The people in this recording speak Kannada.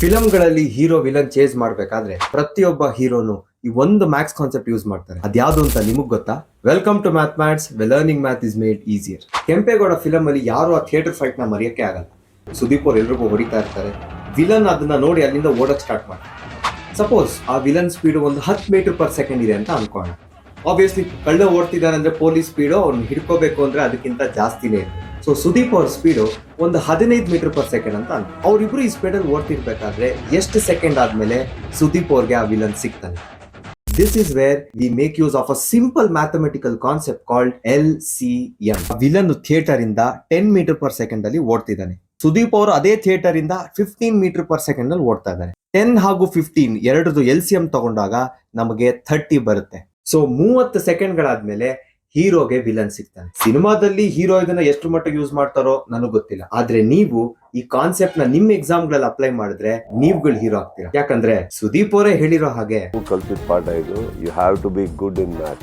ಫಿಲಂಗಳಲ್ಲಿ ಹೀರೋ ವಿಲನ್ ಚೇಸ್ ಮಾಡ್ಬೇಕಾದ್ರೆ ಪ್ರತಿಯೊಬ್ಬ ಹೀರೋನು ಈ ಒಂದು ಮ್ಯಾಥ್ಸ್ ಕಾನ್ಸೆಪ್ಟ್ ಯೂಸ್ ಮಾಡ್ತಾರೆ. ಅದ್ಯಾವುದು ಅಂತ ನಿಮಗ್ ಗೊತ್ತಾ? Welcome to maths, learning math is made easier. Kempegowda film ಅಲ್ಲಿ ಯಾರು ಆ ಥಿಯೇಟರ್ ಫೈಟ್ ನ ಮರೆಯಕ್ಕೆ ಆಗಲ್ಲ. ಸುದೀಪ್ ಅವ್ರು ಎಲ್ರಿಗೂ ಹೊಡಿತಾ ಇರ್ತಾರೆ. ವಿಲನ್ ಅದನ್ನ ನೋಡಿ ಅಲ್ಲಿಂದ ಓಡಕ್ ಸ್ಟಾರ್ಟ್ ಮಾಡ್ತಾರೆ. ಸಪೋಸ್ ಆ ವಿಲನ್ ಸ್ಪೀಡ್ ಒಂದು 10 ಮೀಟರ್ ಪರ್ ಸೆಕೆಂಡ್ ಇದೆ ಅಂತ ಅನ್ಕೋಣ. ಆಬ್ವಿಯಸ್ಲಿ ಕಳ್ಳ ಓಡ್ತಿದ್ದಾನೆ ಅಂದ್ರೆ ಪೊಲೀಸ್ ಸ್ಪೀಡು ಅವ್ನು ಹಿಡ್ಕೋಬೇಕು ಅಂದ್ರೆ ಅದಕ್ಕಿಂತ ಜಾಸ್ತಿನೇ ಇದೆ. ಸೊ ಸುದೀಪ್ ಅವ್ರ ಸ್ಪೀಡು ಒಂದು 15 ಮೀಟರ್ ಪರ್ ಸೆಕೆಂಡ್ ಅಂತ ಅವ್ರಿಬ್ರು ಈ ಸ್ಪೀಡಲ್ಲಿ ಓಡ್ತಿರ್ಬೇಕಾದ್ರೆ ಎಷ್ಟು ಸೆಕೆಂಡ್ ಆದ್ಮೇಲೆ ಸುದೀಪ್ ಅವ್ರಿಗೆ ಆ ವಿಲನ್ ಸಿಗ್ತಾನೆ. This is where we make use of a simple mathematical concept called LCM. Villain theatre ಇಂದ 10 ಮೀಟರ್ ಪರ್ ಸೆಕೆಂಡ್ ಅಲ್ಲಿ ಓಡ್ತಿದ್ದಾನೆ. ಸುದೀಪ್ ಅವರು ಅದೇ ಥಿಯೇಟರ್ ಇಂದ 15 ಮೀಟರ್ ಪರ್ ಸೆಕೆಂಡ್ ಅಲ್ಲಿ ಓಡ್ತಾ ಇದ್ದಾರೆ. 10 ಹಾಗೂ 15 ಎರಡರದು LCM ತಗೊಂಡಾಗ ನಮಗೆ 30 ಬರುತ್ತೆ. ಸೊ 30 ಸೆಕೆಂಡ್ಗಳಾದ್ಮೇಲೆ ಹೀರೋಗೆ ವಿಲನ್ ಸಿಗ್ತಾನೆ. ಸಿನಿಮಾದಲ್ಲಿ ಹೀರೋ ಇದನ್ನ ಎಷ್ಟು ಮಟ್ಟಿಗೆ ಯೂಸ್ ಮಾಡ್ತಾರೋ ನನಗೆ ಗೊತ್ತಿಲ್ಲ. ಆದ್ರೆ ನೀವು ಈ ಕಾನ್ಸೆಪ್ಟ್ ನ ನಿಮ್ ಎಕ್ಸಾಮ್ ಗಳಲ್ಲಿ ಅಪ್ಲೈ ಮಾಡಿದ್ರೆ ನೀವುಗಳು ಹೀರೋ ಆಗ್ತೀರಾ. ಯಾಕಂದ್ರೆ ಸುದೀಪ್ ಅವರೇ ಹೇಳಿರೋ ಹಾಗೆ ಕಲ್ಪಿತ ಪಾಠ ಇದು. You have to be good in math.